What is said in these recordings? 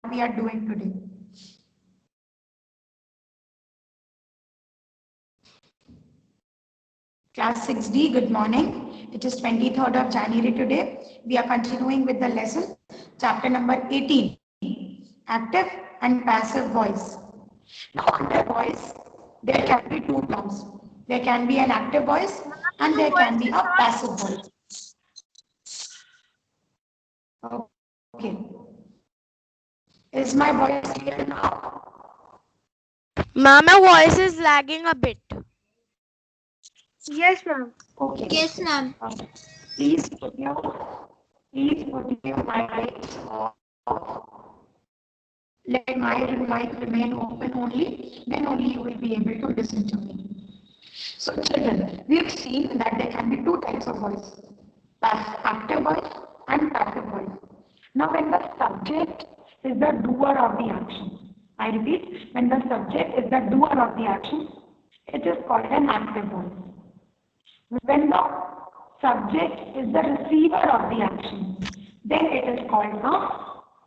we are doing today. Class 6D, good morning. It is 23rd of January today. We are continuing with the lesson, chapter number 18, active and passive voice. Now, under voice, there can be two terms. There can be an active voice and there can be a passive voice. Okay. Is my voice clear now? Ma'am, my voice is lagging a bit. Yes, ma'am. Okay. Yes, ma'am. Please put your mics off. Let my mic remain open only. Then only you will be able to listen to me. So children, we have seen that there can be two types of voice. Active voice and passive voice. Now when the subject is the doer of the action. I repeat, when the subject is the doer of the action, it is called an active voice. When the subject is the receiver of the action, then it is called a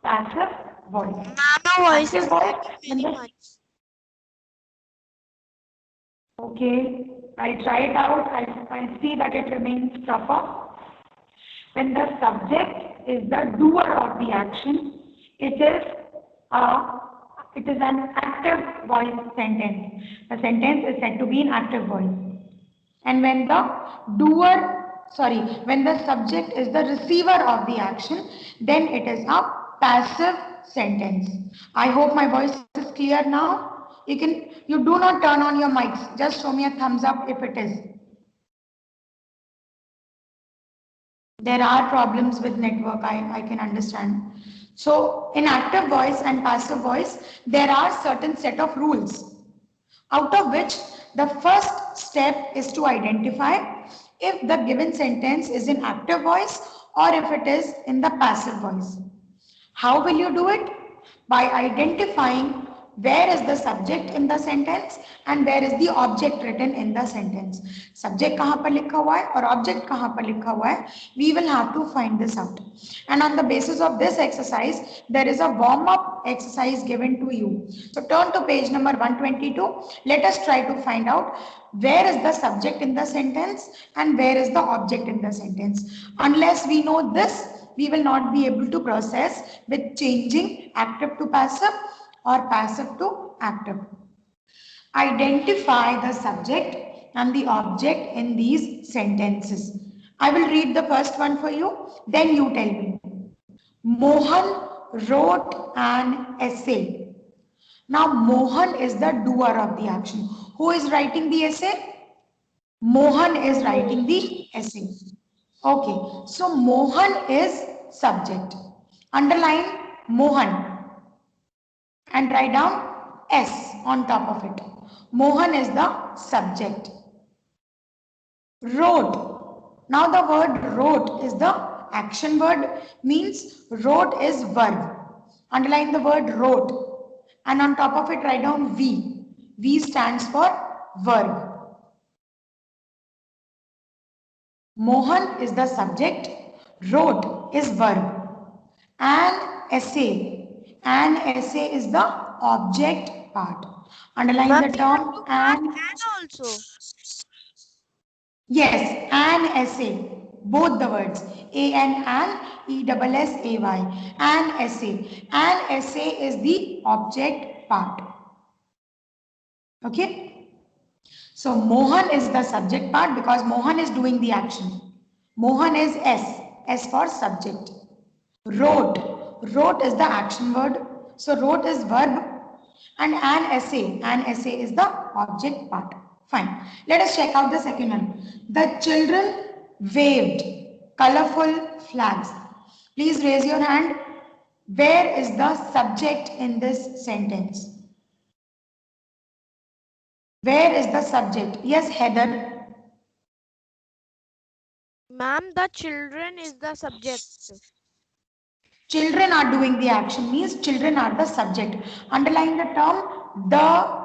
passive voice. Ma'am, my voice Active is voice, lagging very much. okay, I'll try it out. I'll see that it remains proper. When the subject is the doer of the action, it is an active voice sentence. The sentence is said to be an active voice. And when when the subject is the receiver of the action, then it is a passive sentence. I hope my voice is clear now. You do not turn on your mics. Just show me a thumbs up if it is. There are problems with network, I can understand. So in active voice and passive voice, there are certain set of rules, out of which the first step is to identify if the given sentence is in active voice or if it is in the passive voice. How will you do it? By identifying where is the subject in the sentence and where is the object written in the sentence. Subject kahan par likha hua hai aur object kahan par likha hua hai. We will have to find this out. And on the basis of this exercise, there is a warm-up exercise given to you. So turn to page number 122. Let us try to find out where is the subject in the sentence and where is the object in the sentence. Unless we know this, we will not be able to process with changing active to passive or passive to active. Identify the subject and the object in these sentences. I will read the first one for you, then you tell me. Mohan wrote an essay. Now Mohan is the doer of the action. Who is writing the essay? Mohan is writing the essay. Okay, so Mohan is subject. Underline Mohan and write down S on top of it. Mohan is the subject. Wrote. Now the word wrote is the action word, means wrote is verb. Underline the word wrote and on top of it write down V. V stands for verb. Mohan is the subject, wrote is verb. An essay is the object part. Underline the term and also. Yes, an essay. Both the words. An, E-S-S-A-Y. An essay. An essay is the object part. Okay? So Mohan is the subject part because Mohan is doing the action. Mohan is S for subject. Wrote. Wrote is the action word. So wrote is verb. And an essay is the object part. Fine. Let us check out the second one. The children waved colorful flags. Please raise your hand. Where is the subject in this sentence? Where is the subject? Yes, Heather. Ma'am, the children is the subject. Children are doing the action, means children are the subject. Underline the term the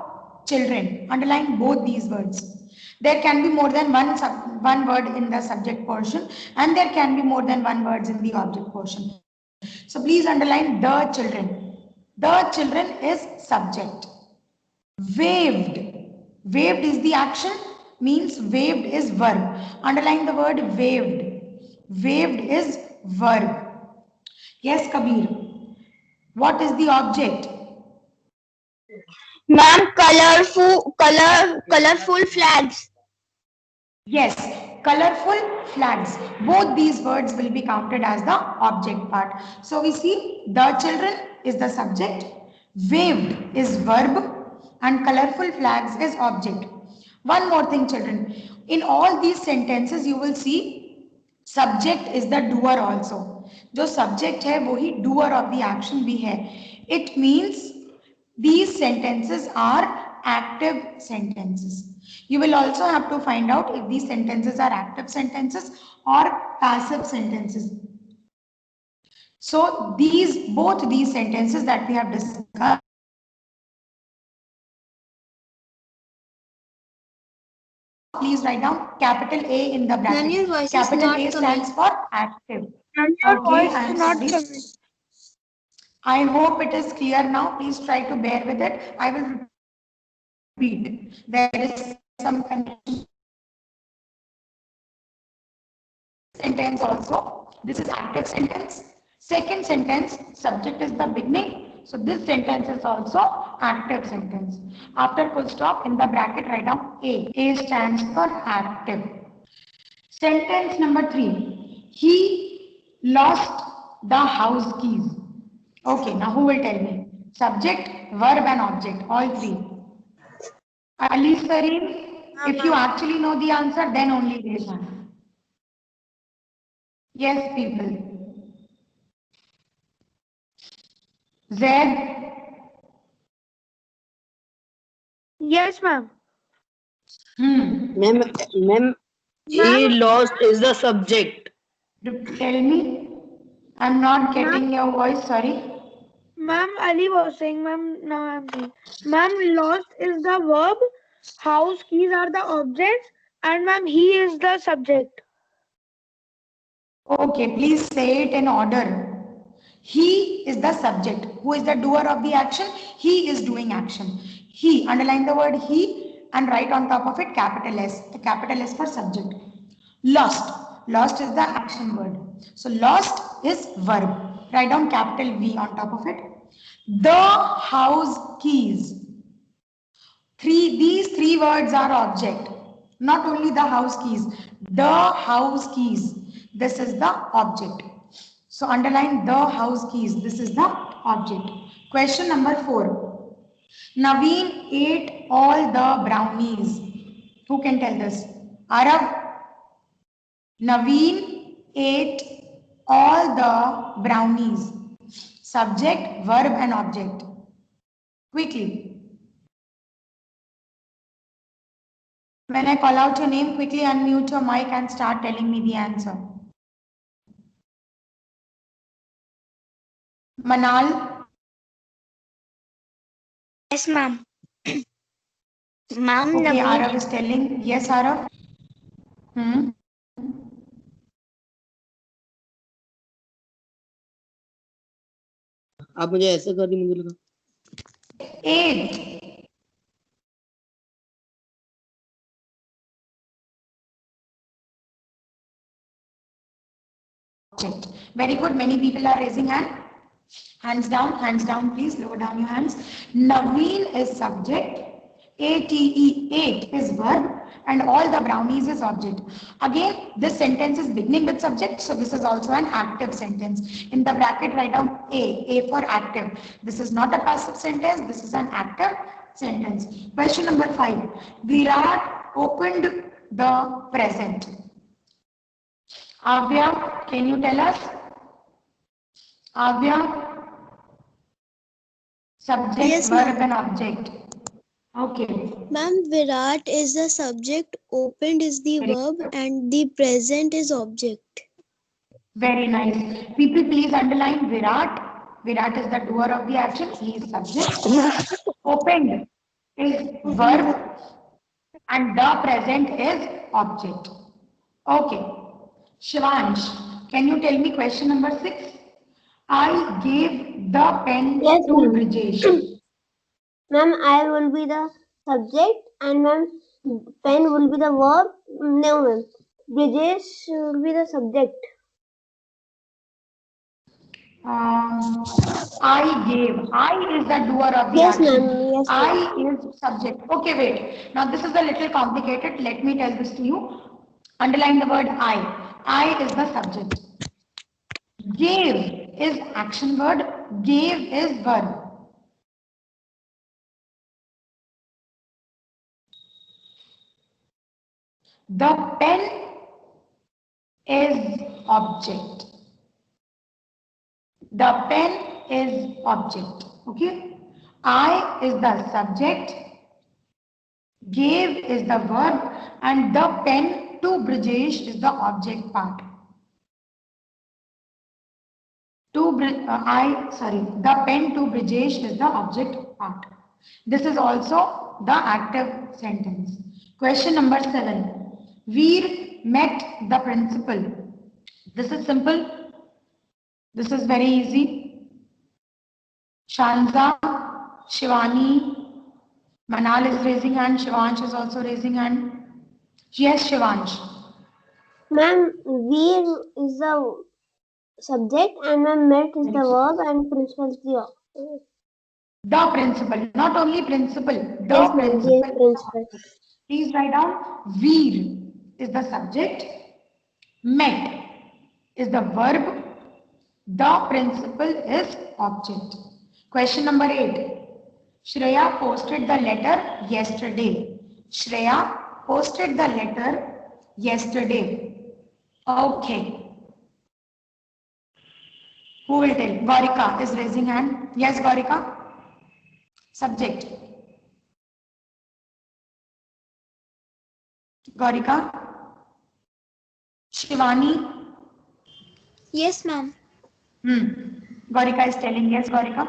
children. Underline both these words. There can be more than one word in the subject portion and there can be more than one words in the object portion. So please underline the children. The children is subject. Waved. Waved is the action, means waved is verb. Underline the word waved. Waved is verb. Yes, Kabir. What is the object? Ma'am, colorful flags. Yes, colorful flags. Both these words will be counted as the object part. So we see the children is the subject, waved is verb, and colorful flags is object. One more thing, children. In all these sentences, you will see subject is the doer also. जो subject है वो ही doer of the action भी है. It means these sentences are active sentences. You will also have to find out if these sentences are active sentences or passive sentences. So both these sentences that we have discussed, please write down capital A in the bracket. Ma'am, your voice is Capital not A stands for active. Ma'am, your Okay, voice I'm is not sorry. coming. I hope it is clear now. Please try to bear with it. I will repeat. There is some connection. Sentence also. This is active sentence. Second sentence, subject is the beginning. So this sentence is also active sentence. After full stop, in the bracket write down A. A stands for active. Sentence number 3. He lost the house keys. Okay, now who will tell me? Subject, verb and object, all three. Ali Sareen, if you actually know the answer, then only raise hand. Yes, people. Zed. Yes, ma'am. Ma'am, he lost is the subject. Tell me. I'm not getting your voice, sorry. Ma'am, Ali was saying, ma'am, now I'm saying. Ma'am, lost is the verb, house keys are the objects, and ma'am, he is the subject. Okay, please say it in order. He is the subject. Who is the doer of the action? He is doing action. He, underline the word he and write on top of it capital S. The capital S for subject. Lost. Lost is the action word. So lost is verb. Write down capital V on top of it. The house keys. These three words are object. Not only the house keys. The house keys. This is the object. So underline the house keys. This is the object. Question number 4. Naveen ate all the brownies. Who can tell this? Arav. Naveen ate all the brownies. Subject, verb and object. Quickly. When I call out your name, quickly unmute your mic and start telling me the answer. Manal. Yes, ma'am. Ma'am, Okay, Naveen. Arav is telling. Yes, Arav. आप मुझे ऐसे कर दी, मुझे लगा 8. Very good. Many people are raising hand. Hands down, please. Lower down your hands. Naveen is subject. ATE, 8 is verb. And all the brownies is object. Again, this sentence is beginning with subject. So this is also an active sentence. In the bracket, write down A for active. This is not a passive sentence. This is an active sentence. Question number 5. Virat opened the present. Avya, can you tell us? Avya? Subject, Yes, verb ma'am. and object. Okay. Ma'am, Virat is the subject, opened is the verb, and the present is object. Very nice. People, please underline Virat. Virat is the doer of the action. He is subject. Opened is verb. And the present is object. Okay. Shivansh, can you tell me question number 6? I gave the pen Yes, to ma'am. Brijesh. Ma'am, I will be the subject and ma'am, pen will be the verb. No, ma'am. Brijesh will be the subject. I gave. I is the doer of the Yes, action. ma'am. Yes, I ma'am. is subject. Okay, wait. Now this is a little complicated. Let me tell this to you. Underline the word I. I is the subject. Gave is action word. Gave is verb. The pen is object. The pen is object. Okay. I is the subject. Gave is the verb and the pen to Brijesh is the object part. The pen to Brijesh is the object part. This is also the active sentence. Question number 7. Veer met the principal. This is simple. This is very easy. Shanza, Shivani, Manal is raising hand. Shivansh is also raising hand. Yes, Shivansh. Ma'am, we is the subject and ma'am, met is the verb and principal is the The principal, not only principal, the yes, ma'am. Yes, principal. principal. Please write down Veer is the subject, met is the verb, the principal is object. Question number 8. Shreya posted the letter yesterday. Shreya posted the letter yesterday. Okay. Who will tell? Gaurika is raising hand. Yes, Gaurika. Subject. Gaurika. Shivani. Yes, ma'am. Gaurika is telling. Yes, Gaurika.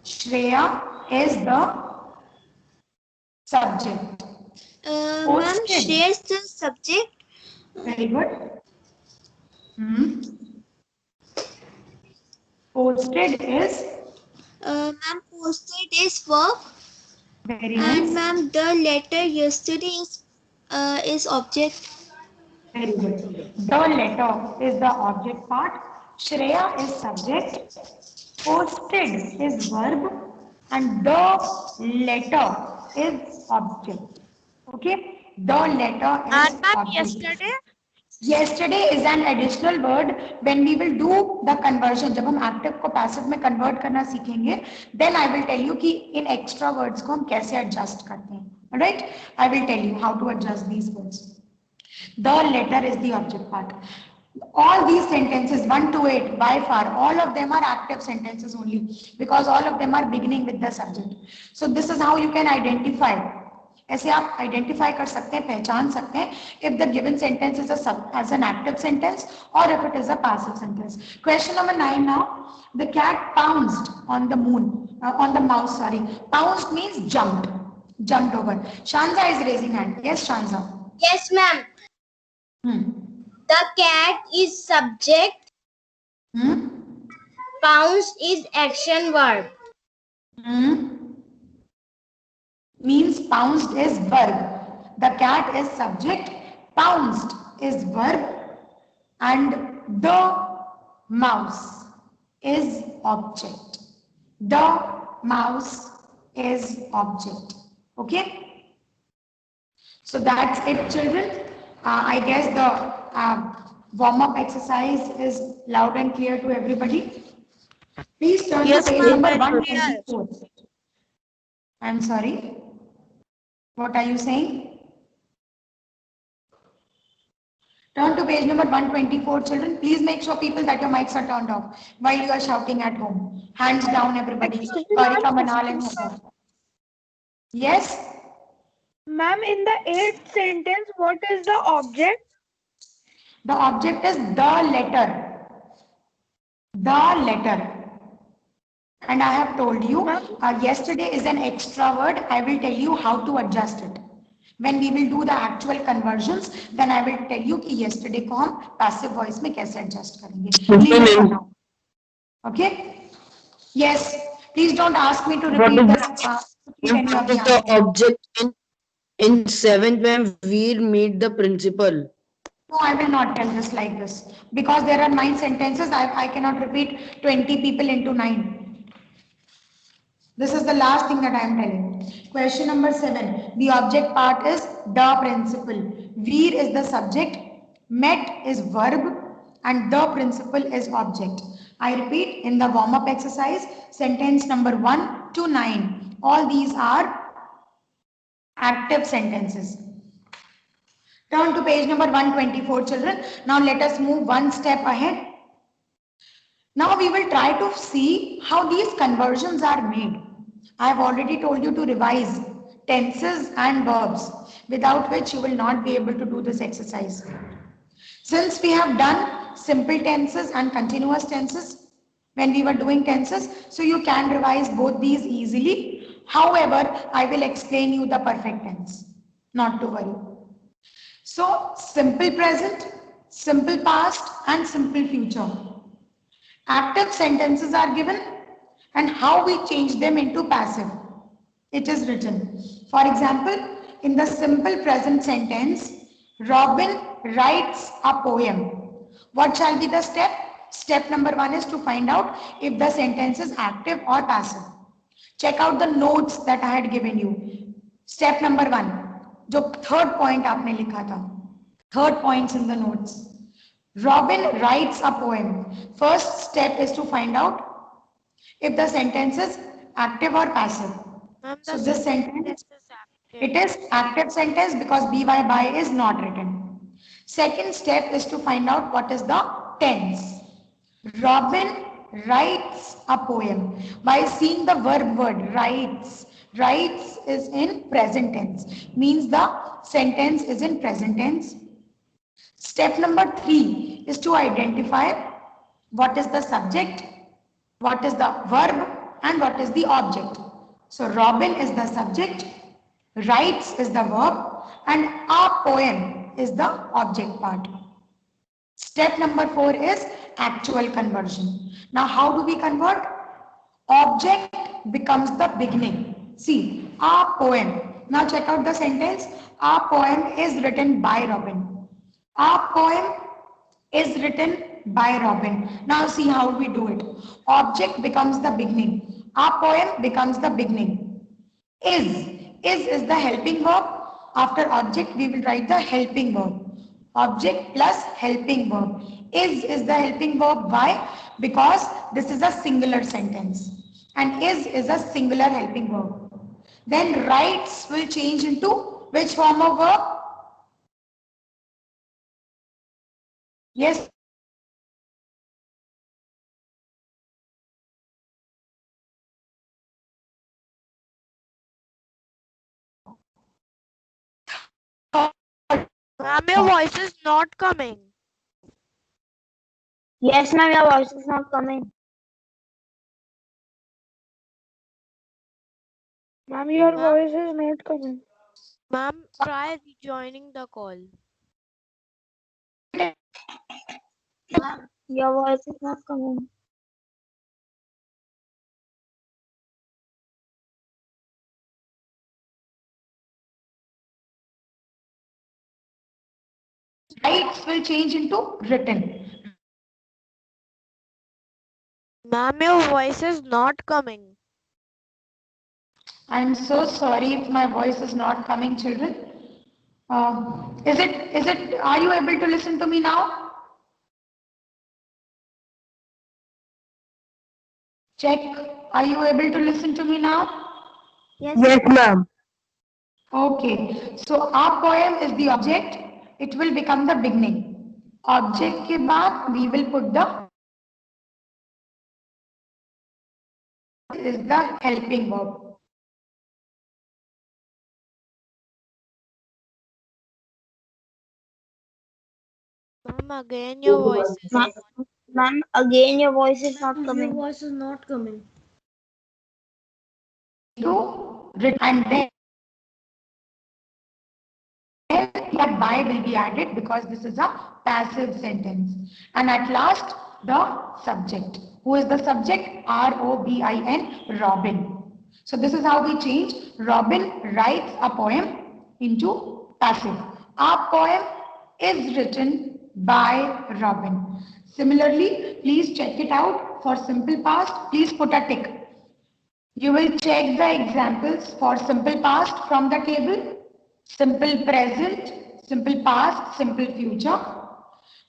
Shreya is the subject. Ma'am, Posted. Shreya is the subject. Very good. Posted is Ma'am, posted is verb. very And nice. ma'am, the letter yesterday is object. Very good. The letter is the object part. Shreya is subject. Posted is verb. And the letter is object. Okay. The letter is And ma'am, object. Yesterday is an additional word when we will do the conversion. जब हम active को passive में convert करना सीखेंगे, then I will tell you कि इन extra words को हम कैसे adjust करते हैं. Alright? I will tell you how to adjust these words. The letter is the object part. All these sentences 1 to 8 by far all of them are active sentences only because all of them are beginning with the subject. So this is how you can identify. ऐसे आप identify कर सकते हैं, पहचान सकते हैं if the given sentence is as an active sentence or if it is a passive sentence. Question number 9 now. The cat pounced on the mouse, sorry. Pounced means jumped over. Shanza is raising hand. Yes, Shanza. Yes, ma'am. The cat is subject. Pounce is action verb. Means pounced is verb. The cat is subject, pounced is verb, and the mouse is object. The mouse is object. Okay? So that's it, children. I guess the warm-up exercise is loud and clear to everybody. Please turn to page number 124. I'm sorry. What are you saying? Turn to page number 124, children. Please make sure, people, that your mics are turned off while you are shouting at home. Hands down, everybody. Gaurika, Manal, and Hoda. Yes? Ma'am, in the 8th sentence, what is the object? The object is the letter. The letter. And I have told you, yesterday is an extra word. I will tell you how to adjust it. When we will do the actual conversions, then I will tell you कि yesterday को हम passive voice में कैसे adjust करेंगे. Leave it for now. Okay? Yes. Please don't ask me to repeat any of the The answers. object in 7th, ma'am, Veer meet the principal. No, I will not tell this like this because there are 9 sentences. I cannot repeat 20 people into 9. This is the last thing that I am telling. Question number 7. The object part is the principal. Veer is the subject, met is verb, and the principal is object. I repeat, in the warm-up exercise, sentence number 1 to 9. All these are active sentences. Turn to page number 124, children. Now let us move one step ahead. Now we will try to see how these conversions are made. I have already told you to revise tenses and verbs, without which you will not be able to do this exercise. Since we have done simple tenses and continuous tenses when we were doing tenses, so you can revise both these easily. However, I will explain you the perfect tense, not to worry. So, simple present, simple past, and simple future. Active sentences are given and how we change them into passive. It is written. For example, in the simple present sentence, Robin writes a poem. What shall be the step? Step number 1 is to find out if the sentence is active or passive. Check out the notes that I had given you. Step number 1, जो third point आपने लिखा था. Third points in the notes. Robin writes a poem. First step is to find out if the sentence is active or passive. So this sentence, it is active sentence because by is not written. Second step is to find out what is the tense. Robin writes a poem. By seeing the verb word writes, writes is in present tense, means the sentence is in present tense. Step number 3 is to identify what is the subject, what is the verb, and what is the object. So Robin is the subject, writes is the verb, and a poem is the object part. Step number 4 is actual conversion. Now how do we convert? Object becomes the beginning. See, a poem. Now check out the sentence. A poem is written by Robin. A poem is written by Robin. Now see how we do it. Object becomes the beginning. A poem becomes the beginning. Is the helping verb. After object we will write the helping verb. Object plus helping verb. Is the helping verb. Why? Because this is a singular sentence. And is a singular helping verb. Then writes will change into which form of verb? Yes. Ma'am, your voice is not coming. Yes, ma'am, your voice is not coming. Ma'am, your voice is not coming. Ma'am, try rejoining the call. Your voice is not coming. Writes will change into written. Ma'am, your voice is not coming. I'm so sorry if my voice is not coming, children. Are you able to listen to me now? Check. Are you able to listen to me now? Yes. Yes, ma'am. Okay. So our poem is the object. It will become the beginning. Object के बाद we will put the is the helping verb. Ma'am, again your voice is not. Ma'am, again your voice is not Your coming. voice is not coming. To written and then by will be added because this is a passive sentence. And at last, the subject. Who is the subject? R-O-B-I-N, Robin. So this is how we change. Robin writes a poem into passive. Our poem is written by Robin. Similarly, please check it out. For simple past, please put a tick. You will check the examples for simple past from the table. Simple present, simple past, simple future,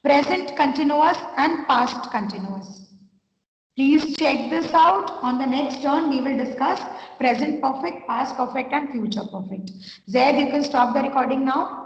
present continuous and past continuous. Please check this out. On the next turn, we will discuss present perfect, past perfect and future perfect. Zaid, you can stop the recording now.